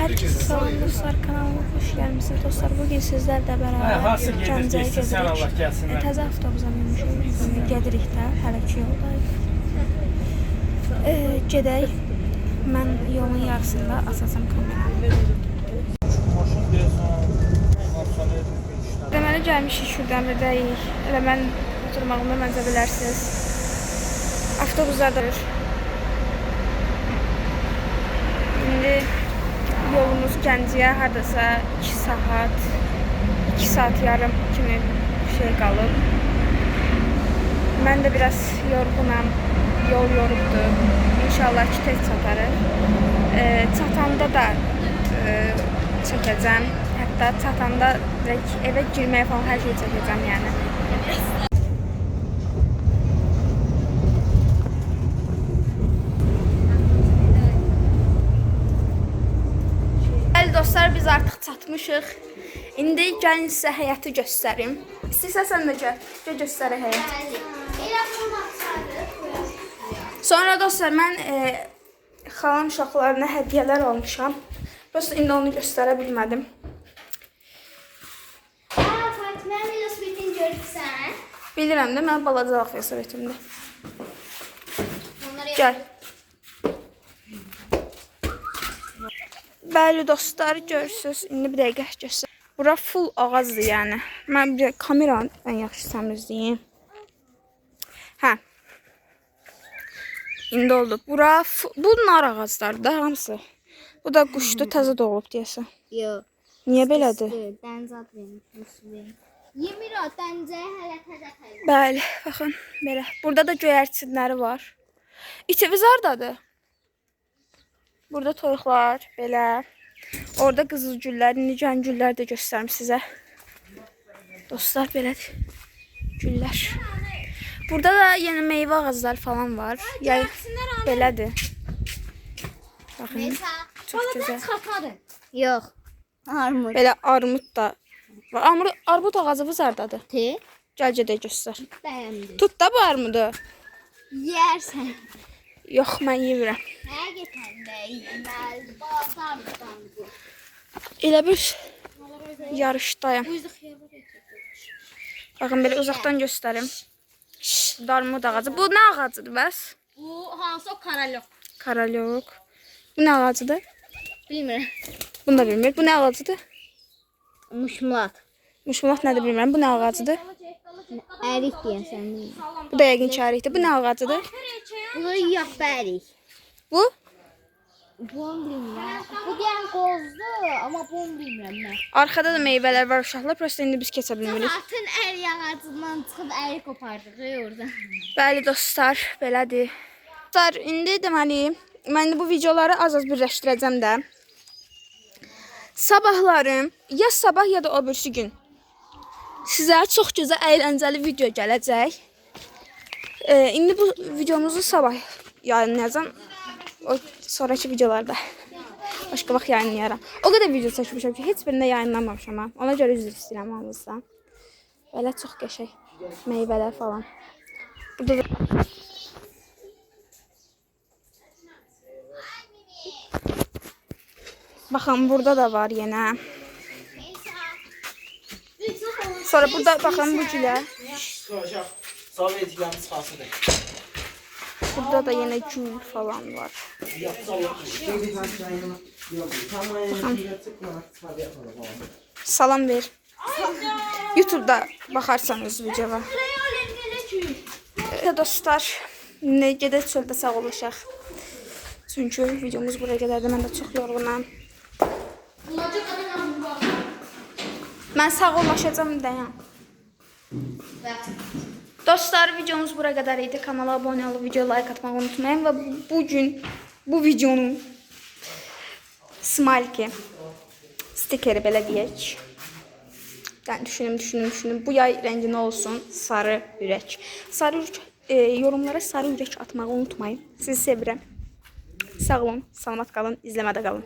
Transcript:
Herkese salam dostlar, kanalıma hoş gəlmisiniz dostlar. Bugün sizlərlə bərabər Gəncəyə gedirik. Təzə avtobusa minmişik. Gedirik də, hələ ki yoldayıq. Gedək. Mən yolun yarısında asacam kameranı. Deməli gəlmişik şuradan bədəyik. Elə mən oturmağımda məncə bilərsiniz. Avtobuslar da İndi yolumuz Gəncəyə hardasa 2 saat yarım kimi şey qalıb. Mən də biraz yorğunam, yol yorubdu. İnşallah ki tez çatarıq. Çatanda da çəkəcəm. Hətta çatanda direkt evə girməyə falan hər şey çəkəcəm yəni. Dostlar, biz artıq çatmışıq. İndi gəlin sizə həyəti göstərim. İstəyirsən sən də gəl göstərək həyəti. Sonra dostlar, mən xalam uşaqlarına hədiyyələr almışam. Prosta indi onu göstərə bilmədim. Fatimə velosipetin görürsən? Bilirəm də, mən balacalıq velosipetimdir. Gəl. Bəli dostlar, görürsünüz. İndi bir dəqiqə göstər. Bura full ağacdır yəni. Mən bir kameranı ən yaxşı təmizləyim. Hə. İndi oldu. Bura bunlar ağaclardır da hamısı. Bu da quşdu, təzə doğulub deyəsən. Yox. Niyə belədir? Dənizə ad vermişəm. Yemir o dənizə hələ təzə. Bəli, baxın belə. Burada da göyərçinləri var. İtimiz hardadır? Burada toyuqlar, belə. Orada qızıl güllər, nicən güllər də göstərim sizə. Dostlar, belədir. Güllər. Burada da yenə meyvə ağacları falan var. Yəni, belədir. Baxın, çox gözəl. Yox. Armud. Belə armud da var. Armud ağacımız hardadır? Gəl gedək göstər. Bəyəndim. Tut da bu armudu. Yersən. Yox, mən yemirəm. Elə bir yarışdayım. Baxın, belə uzaqdan göstərim. Armud ağacı. Bu nə ağacıdır bəs? Bu hansı o karalyok? Karalyok. Bu nə ağacıdır? Bilmirəm. Bunu da bilmir. Bu nə ağacıdır? Muşmulat. Muşmulat nədir bilmirəm. Bu nə ağacıdır? Ərik deyəsən. Bu da yəqin ki ərikdir. Bu nə ağacıdır? Bu yox ərik. Bu? Bunu bilmirəm. Bu deyən qozdur, amma bunu bilmirəm mən. Arkada da meyvələr var uşaqlar. Prosta indi biz keçə bilmirik. Zaten ərik ağacından çıxıb ərik kopardıq oradan. Bəli dostlar, belədir. Dostlar, indi deməli, mən bu videoları az-az birləşdirəcəm də. Sabahlarım, ya sabah ya da o birisi gün sizə çox gözəl, əyləncəli video gələcək. İndi bu videomuzu sabah yayınlayacağım. O sonraki videolarda başqa vaxt yayınlayaram. O qədər video çəkmişəm ki, heç birində yayınlamamışam ha. Ona görə üzr istəyirəm hamınızdan. Belə çox qəşəng meyvələr falan. Burada da baxın, burada da var yenə. Sonra burada baxın bu gülə. Burada da yenə gül falan var. Baxın. Salam ver. YouTube'da baxarsanız videoya. Dostlar, gedək çöldə sağollaşaq. Çünki videomuz buraya qədərdir. Mən də çox yorğunam. Mən sağollaşacağım dayan. Dostlar, videomuz buraya qədər idi. Kanala abunə olub, videoya like atmağı unutmayın. Və bugün bu videonun smalki stikeri belə deyək. Yəni düşünüm. Bu yay rəngi nə olsun? Sarı ürək. Yorumlara sarı ürək atmağı unutmayın. Sizi sevirəm. Sağ olun, salamat qalın, izləmədə qalın.